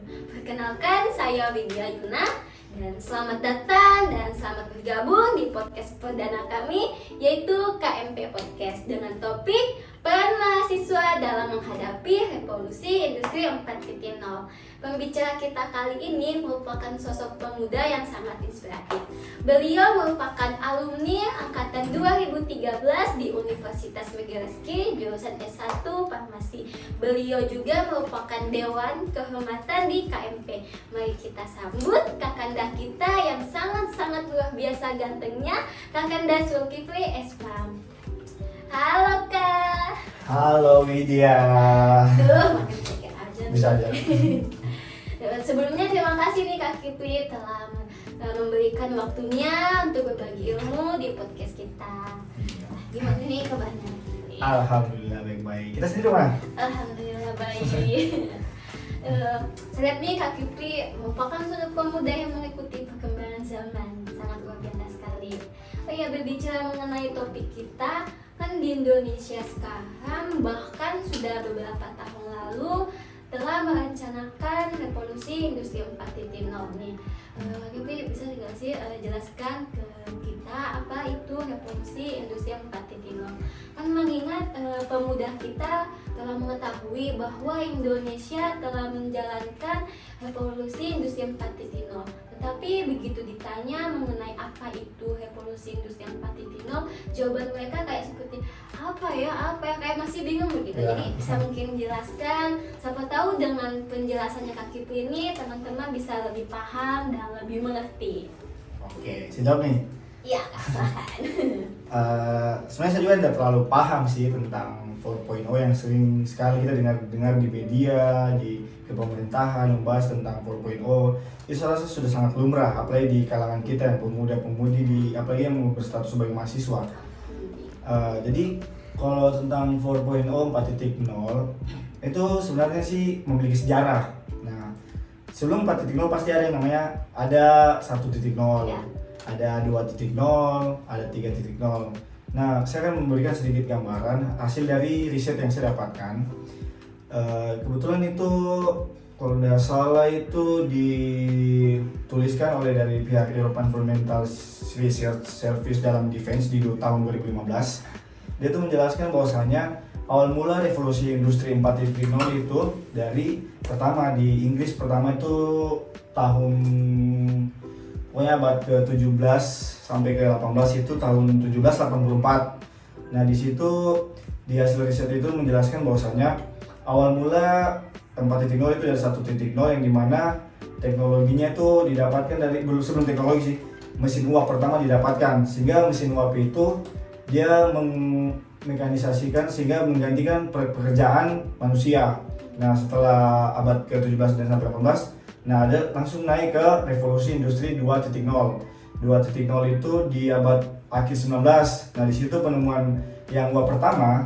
Perkenalkan, saya Widya Yuna dan selamat datang dan selamat bergabung di podcast perdana kami, yaitu KMP Podcast dengan topik peran mahasiswa dalam menghadapi revolusi industri 4.0. Pembicara kita kali ini merupakan sosok pemuda yang sangat inspiratif. Beliau merupakan alumni angkatan 2013 di Universitas Megawati jurusan S1 Farmasi. Beliau juga merupakan Dewan Kehormatan di KMP. Mari kita sambut Kakanda kita yang sangat-sangat luar biasa gantengnya, Kakanda Zulkifli Espam. Halo Kak. Halo Widya. Makin sakit aja. Bisa aja. Sebelumnya terima kasih nih Kak Kipli telah memberikan waktunya untuk berbagi ilmu di podcast kita. Gimana nih kabarnya? Alhamdulillah baik-baik. Kita sendiri mana? Alhamdulillah baik. Saya lihat nih Kak Kipli merupakan sosok pemuda yang mengikuti perkembangan zaman, sangat luar biasa sekali. Oh iya, berbicara mengenai topik kita, kan di Indonesia sekarang bahkan sudah beberapa tahun lalu telah merencanakan revolusi industri 4.0 nih. Kipli bisa nggak sih jelaskan ke kita apa itu revolusi industri 4.0? Kan mengingat pemuda kita telah mengetahui bahwa Indonesia telah menjalankan revolusi industri 4.0. Tetapi begitu ditanya mengenai apa itu revolusi industri 4.0, jawaban mereka kayak seperti apa ya kayak masih bingung begitu. Ya. Jadi bisa mungkin menjelaskan, siapa tahu dengan penjelasannya Kak Kipli ini teman-teman bisa lebih paham dan lebih mengerti. Oke, siap nih. Iya Kak, silakan. Sebenarnya saya juga tidak terlalu paham sih tentang 4.0 yang sering sekali kita dengar di media, di pemerintahan membahas tentang 4.0. Itu saya rasa sudah sangat lumrah, apalagi di kalangan kita yang pemuda-pemudi, apalagi yang berstatus sebagai mahasiswa. Jadi kalau tentang 4.0, 4.0 itu sebenarnya sih memiliki sejarah. Nah, sebelum 4.0 pasti ada yang namanya ada 1.0, Ya. ada 2.0, ada 3.0. Nah, saya akan memberikan sedikit gambaran hasil dari riset yang saya dapatkan. Kebetulan itu kalau tidak salah itu dituliskan oleh dari pihak European Fundamental Research Service dalam Defense di tahun 2015. Dia itu menjelaskan bahwasanya awal mula revolusi industri 4.0 itu dari pertama di Inggris, pertama itu tahun pokoknya abad ke-17 sampai ke-18 itu tahun 1784. Nah, di situ di hasil riset itu menjelaskan bahwasanya awal mula 4.0 itu dari 1.0 yang dimana teknologinya itu didapatkan dari sebelum teknologi sih, mesin uap pertama didapatkan, sehingga mesin uap itu dia mekanisasikan sehingga menggantikan pekerjaan manusia. Nah, setelah abad ke-17 dan sampai 18, nah ada langsung naik ke revolusi industri 2.0. 2.0 itu di abad akhir 19. Nah, di situ penemuan yang uap pertama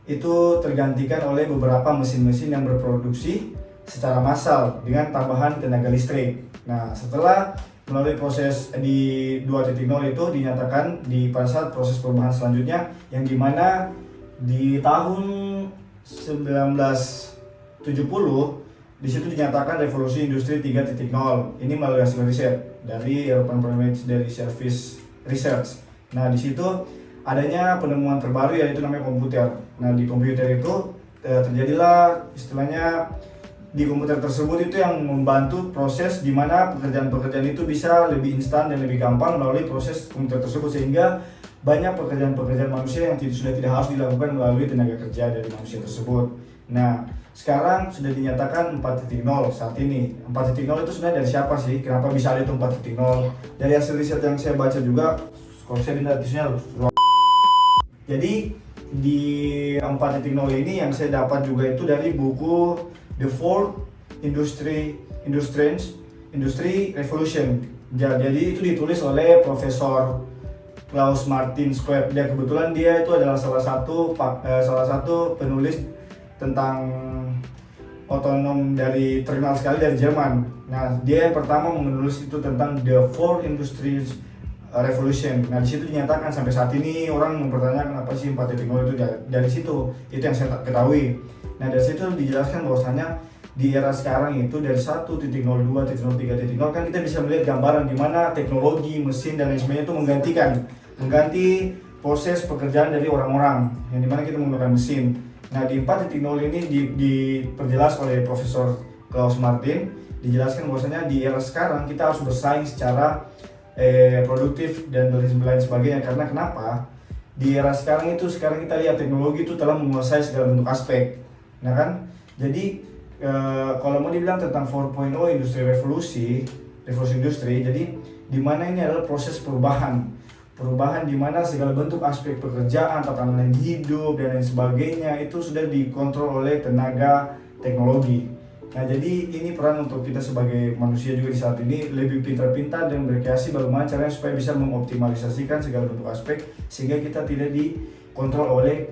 itu tergantikan oleh beberapa mesin-mesin yang berproduksi secara massal dengan tambahan tenaga listrik. Nah, setelah melalui proses di 2.0 itu dinyatakan pada saat proses perubahan selanjutnya yang dimana di tahun 1970 di situ dinyatakan revolusi industri 3.0. Ini melalui hasil riset dari European Parliamentary Service Research. Nah, di situ adanya penemuan terbaru yaitu namanya komputer. Nah, di komputer itu terjadilah istilahnya di komputer tersebut itu yang membantu proses di mana pekerjaan-pekerjaan itu bisa lebih instan dan lebih gampang melalui proses komputer tersebut, sehingga banyak pekerjaan-pekerjaan manusia yang sudah tidak harus dilakukan melalui tenaga kerja dari manusia tersebut. Nah, sekarang sudah dinyatakan 4.0 saat ini. 4.0 itu sebenarnya dari siapa sih? Kenapa bisa ada itu 4.0? Dari hasil riset yang saya baca juga, kalau saya lihat isinya jadi di 4.0 ini yang saya dapat juga itu dari buku The Fourth Industry Revolution. Jadi itu ditulis oleh Profesor Klaus Martin Schwab. Kebetulan dia itu adalah salah satu penulis tentang otonom dari terkenal sekali dari Jerman. Nah, dia yang pertama menulis itu tentang The Fourth Industry Revolution. Nah, di situ dinyatakan sampai saat ini orang mempertanyakan apa sih 4.0 itu dari situ. Itu yang saya ketahui. Nah, dari situ dijelaskan bahwasanya di era sekarang itu dari 1.0, 2.0, 3.0 kan kita bisa melihat gambaran di mana teknologi, mesin dan lain sebagainya itu mengganti proses pekerjaan dari orang-orang yang dimana kita menggunakan mesin. Nah di 4.0 ini diperjelas oleh Profesor Klaus Martin, dijelaskan bahwasanya di era sekarang kita harus bersaing secara produktif dan lain sebagainya. Karena kenapa? Di era sekarang kita lihat teknologi itu telah menguasai segala bentuk aspek. Nah kan, jadi kalau mau dibilang tentang 4.0 revolusi industri, jadi di mana ini adalah proses perubahan di mana segala bentuk aspek pekerjaan, tatanan hidup dan lain sebagainya itu sudah dikontrol oleh tenaga teknologi. Nah jadi ini peran untuk kita sebagai manusia juga di saat ini lebih pintar-pintar dan berkreasi bagaimana caranya supaya bisa mengoptimalisasikan segala bentuk aspek sehingga kita tidak dikontrol oleh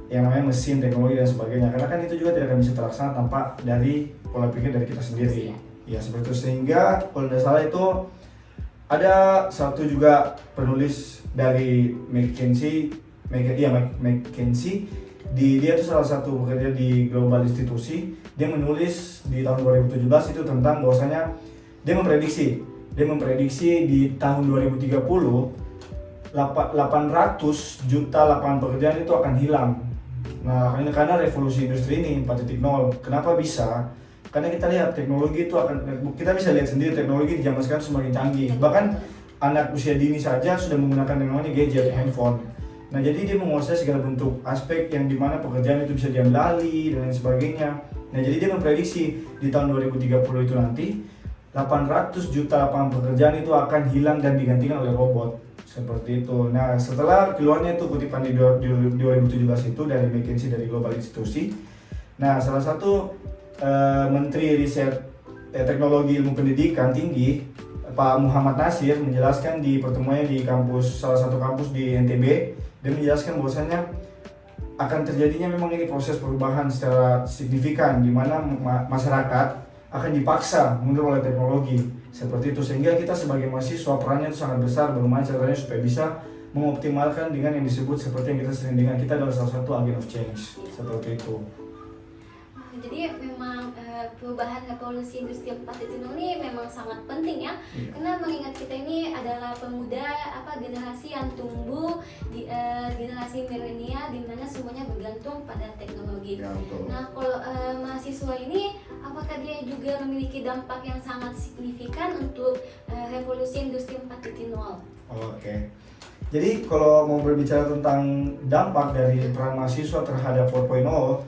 yang namanya mesin, teknologi dan sebagainya. Karena kan itu juga tidak akan bisa terlaksana tanpa dari pola pikir dari kita sendiri. Ya seperti itu, sehingga kalau tidak salah itu ada satu juga penulis dari McKinsey, dia itu salah satu bekerja di Global Institusi. Dia menulis di tahun 2017 itu tentang bahwasanya dia memprediksi di tahun 2030 800 juta lapangan pekerjaan itu akan hilang. Nah, karena revolusi industri ini 4.0. Kenapa bisa? Karena kita lihat teknologi itu kita bisa lihat sendiri teknologi di zaman sekarang semakin canggih. Bahkan anak usia dini saja sudah menggunakan yang namanya gadget, handphone. Nah, jadi dia menguasai segala bentuk aspek yang dimana pekerjaan itu bisa diambil alih dan lain sebagainya. Nah, jadi dia memprediksi di tahun 2030 itu nanti 800 juta lapangan pekerjaan itu akan hilang dan digantikan oleh robot. Seperti itu. Nah, setelah keluarnya itu kutipan di 2017 itu dari McKinsey, dari Global Institusi. Nah, salah satu Menteri Riset Teknologi Ilmu Pendidikan Tinggi, Pak Muhammad Nasir, menjelaskan di pertemuannya di salah satu kampus di NTB. Dia menjelaskan bahwasanya akan terjadinya memang ini proses perubahan secara signifikan di mana masyarakat akan dipaksa mundur oleh teknologi seperti itu, sehingga kita sebagai mahasiswa perannya itu sangat besar bagaimana caranya supaya bisa mengoptimalkan dengan yang disebut seperti yang kita sering dengar, kita adalah salah satu agent of change seperti itu. Jadi memang perubahan revolusi industri 4.0 ini memang sangat penting ya, karena mengingat kita ini adalah pemuda generasi yang tumbuh di generasi milenial di mana semuanya bergantung pada teknologi. Ya, nah kalau mahasiswa ini apakah dia juga memiliki dampak yang sangat signifikan untuk revolusi industri 4.0? Oke. Jadi kalau mau berbicara tentang dampak dari peran mahasiswa terhadap 4.0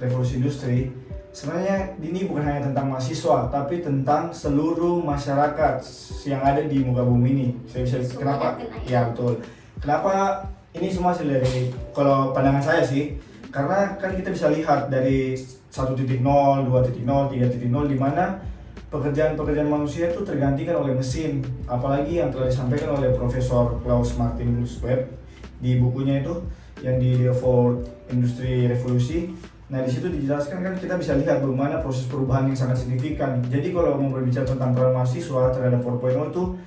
revolusi industri, sebenarnya ini bukan hanya tentang mahasiswa, tapi tentang seluruh masyarakat yang ada di muka bumi ini. Saya bisa kenapa? Ya betul. Kenapa ini semua hasil dari, kalau pandangan saya sih, karena kan kita bisa lihat dari 1.0, 2.0, 3.0 di mana pekerjaan manusia itu tergantikan oleh mesin. Apalagi yang telah disampaikan oleh Profesor Klaus Martin Webb di bukunya itu yang di The Fourth Industry Revolution. Nah, di situ dijelaskan kan kita bisa lihat bagaimana proses perubahan yang sangat signifikan. Jadi kalau mau berbicara tentang peran mahasiswa terhadap 4.0 itu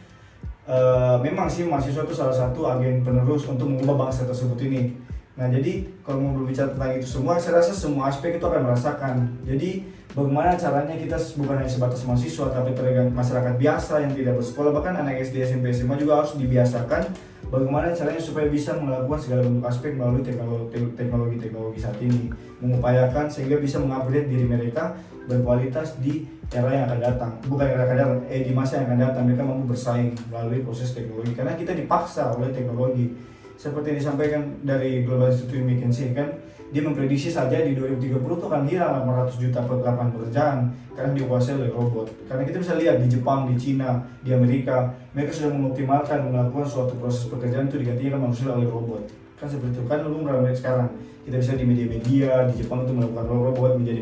memang sih mahasiswa itu salah satu agen penerus untuk mengubah bangsa tersebut ini. Nah, jadi kalau mau berbicara tentang itu semua, saya rasa semua aspek itu akan merasakan. Jadi bagaimana caranya kita bukan hanya sebatas mahasiswa, tapi masyarakat biasa yang tidak bersekolah, bahkan anak SD, SMP, SMA juga harus dibiasakan bagaimana caranya supaya bisa melakukan segala bentuk aspek melalui teknologi saat ini, mengupayakan sehingga bisa mengupgrade diri mereka berkualitas di era yang akan datang, bukan era yang akan datang, di masa yang akan datang mereka mampu bersaing melalui proses teknologi karena kita dipaksa oleh teknologi. Seperti yang disampaikan dari Global Institute McKinsey kan, dia memprediksi saja di 2030 itu akan hilang 800 juta lapangan pekerjaan karena dikuasai oleh robot. Karena kita bisa lihat di Jepang, di Cina, di Amerika, mereka sudah mengoptimalkan melakukan suatu proses pekerjaan itu digantikan manusia oleh robot. Kan seperti itu kan lumrah sekarang. Kita bisa di media-media di Jepang itu melakukan robot menjadi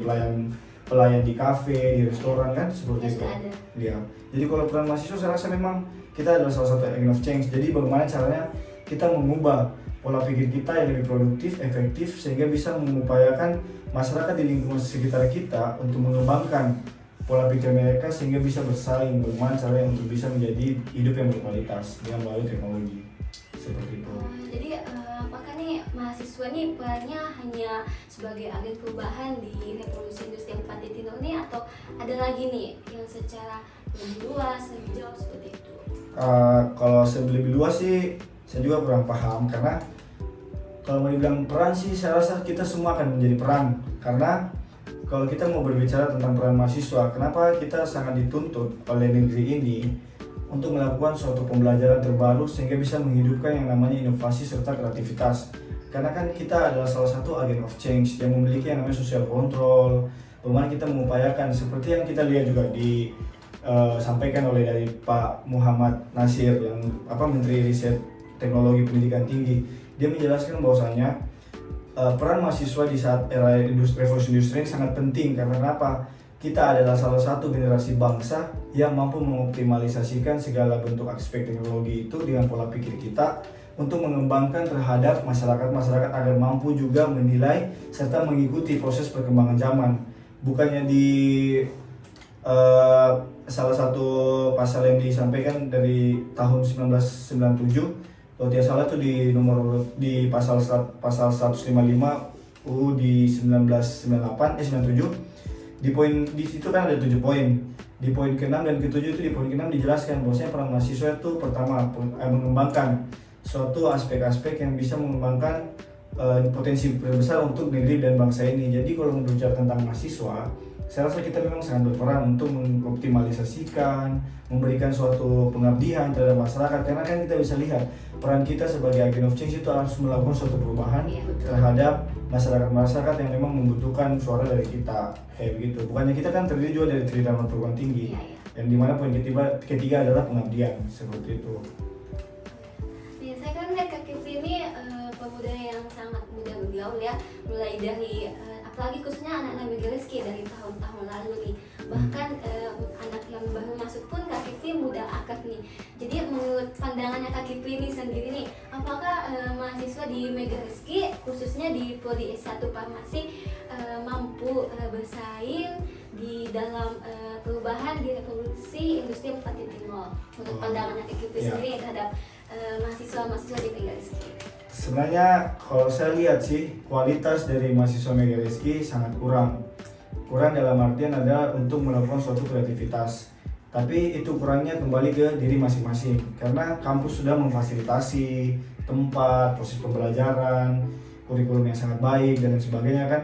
pelayan di kafe, di restoran kan seperti itu. Ya. Jadi kalau peran mahasiswa saya rasa memang kita adalah salah satu agent of change. Jadi bagaimana caranya kita mengubah pola pikir kita yang lebih produktif, efektif sehingga bisa mengupayakan masyarakat di lingkungan sekitar kita untuk mengembangkan pola pikir mereka sehingga bisa bersaing bagaimana caranya untuk bisa menjadi hidup yang berkualitas dengan melalui teknologi. seperti itu. Jadi apakah nih mahasiswa nih perannya hanya sebagai agen perubahan di revolusi industri 4.0 nih, atau ada lagi nih yang secara lebih luas, lebih jauh seperti itu? Kalau lebih luas sih saya juga kurang paham, karena kalau mau dibilang peran sih saya rasa kita semua akan menjadi peran, karena kalau kita mau berbicara tentang peran mahasiswa, kenapa kita sangat dituntut oleh negeri ini untuk melakukan suatu pembelajaran terbaru sehingga bisa menghidupkan yang namanya inovasi serta kreativitas. Karena kan kita adalah salah satu agen of change yang memiliki yang namanya social control, bagaimana kita mengupayakan seperti yang kita lihat juga disampaikan oleh dari Pak Muhammad Nasir yang Menteri Riset Teknologi Pendidikan Tinggi. Dia menjelaskan bahwasanya peran mahasiswa di saat era revolusi industri ini sangat penting. Karena apa? Kita adalah salah satu generasi bangsa yang mampu mengoptimalisasikan segala bentuk aspek teknologi itu dengan pola pikir kita untuk mengembangkan terhadap masyarakat agar mampu juga menilai serta mengikuti proses perkembangan zaman. Bukannya di salah satu pasal yang disampaikan dari tahun 1997, kalau tidak salah itu di pasal 155 UU di 97. Di situ kan ada 7 poin. Di poin ke-6 dan ke-7 itu, di poin ke-6 dijelaskan bahwasanya peran mahasiswa itu pertama mengembangkan suatu aspek-aspek yang bisa mengembangkan potensi besar untuk negeri dan bangsa ini. Jadi kalau berbicara tentang mahasiswa, saya rasa kita memang sangat berperan untuk mengoptimalisasikan, memberikan suatu pengabdian terhadap masyarakat. Karena kan kita bisa lihat peran kita sebagai agen of change itu harus melakukan suatu perubahan terhadap masyarakat yang memang membutuhkan suara dari kita, kayak begitu. Bukannya kita kan terdiri juga dari Tridharma Perguruan Tinggi, yang dimana poin ketiga adalah pengabdian, seperti itu. Ya, saya kan lihat Kak Kipri ini pemuda yang sangat muda bergaul ya, mulai dari apalagi khususnya anak-anak Megareski dari tahun-tahun lalu nih. Bahkan anak yang baru masuk pun Kak Kipri muda aktif nih. Jadi menurut pandangannya Kak Kipri ini sendiri nih, apakah mahasiswa di Megareski khususnya di Prodi S1 Farmasi mampu bersaing di dalam perubahan di revolusi industri 4.0? Menurut pandangannya Kak Kipri sendiri terhadap mahasiswa-mahasiswa di Megareski? Sebenarnya kalau saya lihat sih, kualitas dari mahasiswa Megareski sangat kurang dalam artian adalah untuk melakukan suatu kreativitas. Tapi itu kurangnya kembali ke diri masing-masing, karena kampus sudah memfasilitasi tempat, proses pembelajaran, kurikulum yang sangat baik dan lain sebagainya kan,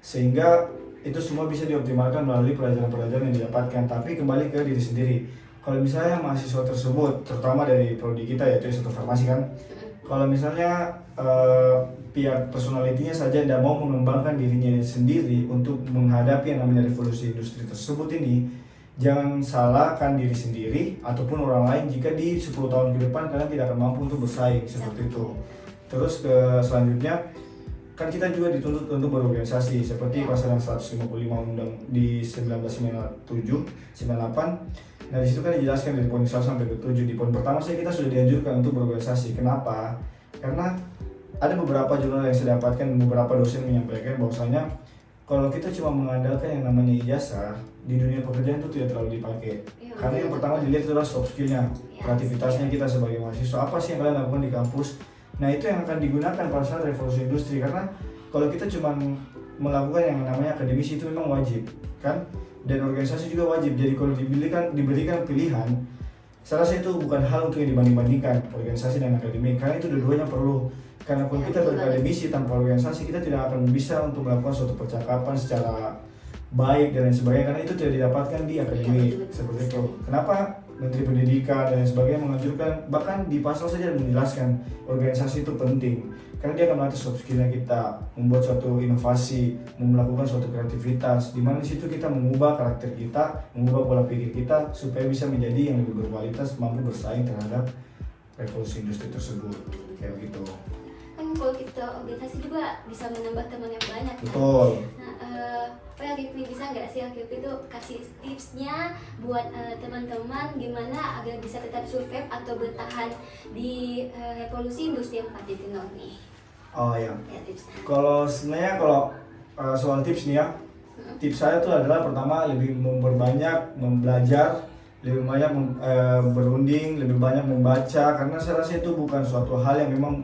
sehingga itu semua bisa dioptimalkan melalui pelajaran-pelajaran yang didapatkan. Tapi kembali ke diri sendiri. Kalau misalnya mahasiswa tersebut, terutama dari prodi kita yaitu S1 Farmasi kan, kalau misalnya pihak personalitinya saja tidak mau mengembangkan dirinya sendiri untuk menghadapi yang namanya revolusi industri tersebut ini, jangan salahkan diri sendiri ataupun orang lain jika di 10 tahun ke depan kalian tidak akan mampu untuk bersaing, seperti itu. Terus selanjutnya, kan kita juga dituntut untuk berorganisasi seperti pasal 155 undang di 1997, 98. Nah, di situ kan dijelaskan dari poin 1 sampai ke 7. Di poin pertama sih kita sudah dianjurkan untuk berorganisasi. Kenapa? Karena ada beberapa jurnal yang saya dapatkan, beberapa dosen menyampaikan bahwasanya kalau kita cuma mengandalkan yang namanya ijazah di dunia pekerjaan itu tidak terlalu dipakai. Karena yang pertama dilihat adalah soft skill-nya, kreativitasnya kita sebagai mahasiswa. Apa sih yang kalian lakukan di kampus? Nah, itu yang akan digunakan pada saat revolusi industri. Karena kalau kita cuma melakukan yang namanya akademisi itu memang wajib, kan? Dan organisasi juga wajib. Jadi kalau diberikan pilihan, saya rasa itu bukan hal untuk dibanding-bandingkan organisasi dan akademik, karena itu dua-duanya perlu. Karena kalau kita berakademisi tanpa organisasi, kita tidak akan bisa untuk melakukan suatu percakapan secara baik dan lain sebagainya, karena itu tidak didapatkan di akademik, seperti itu. Kenapa Menteri Pendidikan dan sebagainya menganjurkan, bahkan di pasal saja menjelaskan organisasi itu penting, karena dia akan melatih soft skill-nya kita, membuat suatu inovasi, melakukan suatu kreativitas, di mana di situ kita mengubah karakter kita, mengubah pola pikir kita supaya bisa menjadi yang lebih berkualitas, mampu bersaing terhadap revolusi industri tersebut, kayak gitu. Kan kalau kita organisasi juga bisa menambah teman yang banyak kan? Betul. Nah, Kipri bisa nggak sih Kipri itu kasih tipsnya buat teman-teman gimana agar bisa tetap survive atau bertahan di revolusi industri 4.0 nih? Oh ya. Ya, tipsnya. Kalau sebenarnya soal tips nih ya, tips saya itu adalah pertama lebih memperbanyak belajar lebih banyak berunding, lebih banyak membaca, karena saya rasa itu bukan suatu hal yang memang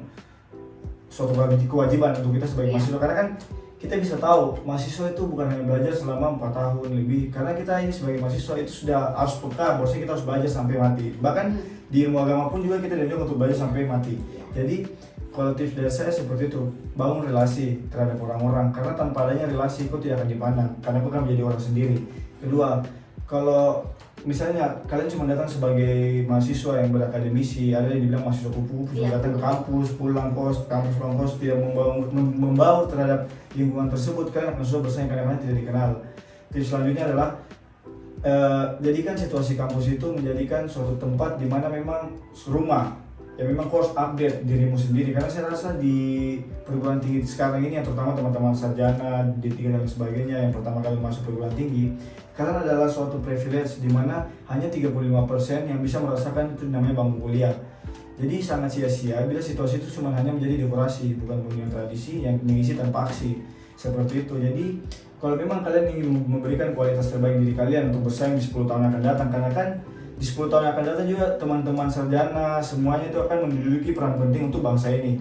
suatu kewajiban untuk kita sebagai mahasiswa, karena kan kita bisa tahu mahasiswa itu bukan hanya belajar selama 4 tahun lebih, karena kita ini sebagai mahasiswa itu sudah harus peka bahwasanya kita harus belajar sampai mati. Bahkan di ilmu agama pun juga kita diajak untuk belajar sampai mati. Jadi kalau tips dari saya seperti itu, bangun relasi terhadap orang-orang, karena tanpa adanya relasi kau tidak akan dipandang, karena kau kan menjadi orang sendiri. Kedua, kalau misalnya kalian cuma datang sebagai mahasiswa yang berakademisi, ada yang dibilang mahasiswa kupu-kupu, cuma datang ke kampus, pulang kos, tidak membaur terhadap lingkungan tersebut, kalian akan susah bersaing karena kalian tidak dikenal. Tips selanjutnya adalah jadikan situasi kampus itu menjadikan suatu tempat di mana memang rumah, ya memang kau harus update dirimu sendiri, karena saya rasa di perguruan tinggi sekarang ini, yang terutama teman-teman sarjana, D3 dan sebagainya yang pertama kali masuk perguruan tinggi, karena adalah suatu privilege di mana hanya 35% yang bisa merasakan itu namanya bangku kuliah. Jadi sangat sia-sia bila situasi itu cuma hanya menjadi dekorasi, bukan punya tradisi yang mengisi tanpa aksi. Seperti itu. Jadi kalau memang kalian ingin memberikan kualitas terbaik diri kalian untuk bersaing di 10 tahun akan datang, karena kan di 10 tahun akan datang juga teman-teman sarjana semuanya itu akan menduduki peran penting untuk bangsa ini.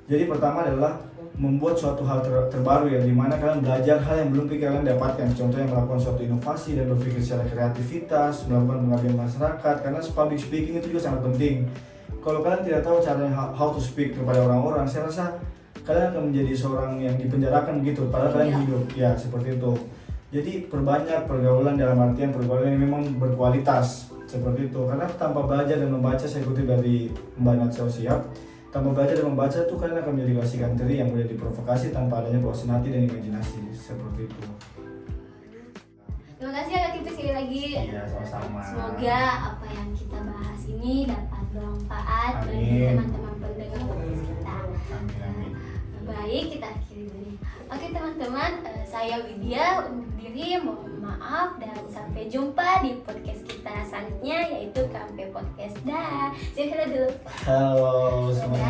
Jadi pertama adalah membuat suatu hal terbaru ya, dimana kalian belajar hal yang belum kalian dapatkan, contohnya melakukan suatu inovasi dan berpikir secara kreativitas, melakukan pengabdian masyarakat, karena public speaking itu juga sangat penting. Kalau kalian tidak tahu caranya how to speak kepada orang-orang, saya rasa kalian akan menjadi seorang yang dipenjarakan begitu, padahal kalian hidup, ya seperti itu. Jadi perbanyak pergaulan dalam artian pergaulan yang memang berkualitas, seperti itu. Karena tanpa belajar dan membaca, saya kutip dari Mbak Natsio Siap, tanpa belajar dan membaca itu kalian akan menjadi klasikan teri yang mudah diprovokasi tanpa adanya kuasa hati dan imajinasi, seperti itu. Terima kasih Kak Kipi sekali lagi. Iya, sama-sama. Semoga apa yang kita bahas ini dapat bermanfaat bagi teman-teman pendengar podcast kita. Amin. Baik, kita akhiri dulu. Oke teman-teman, saya Widya undur diri, mohon maaf dan sampai jumpa di podcast kita selanjutnya, yaitu KMP Podcast. Dah, saya dulu. Halo semuanya.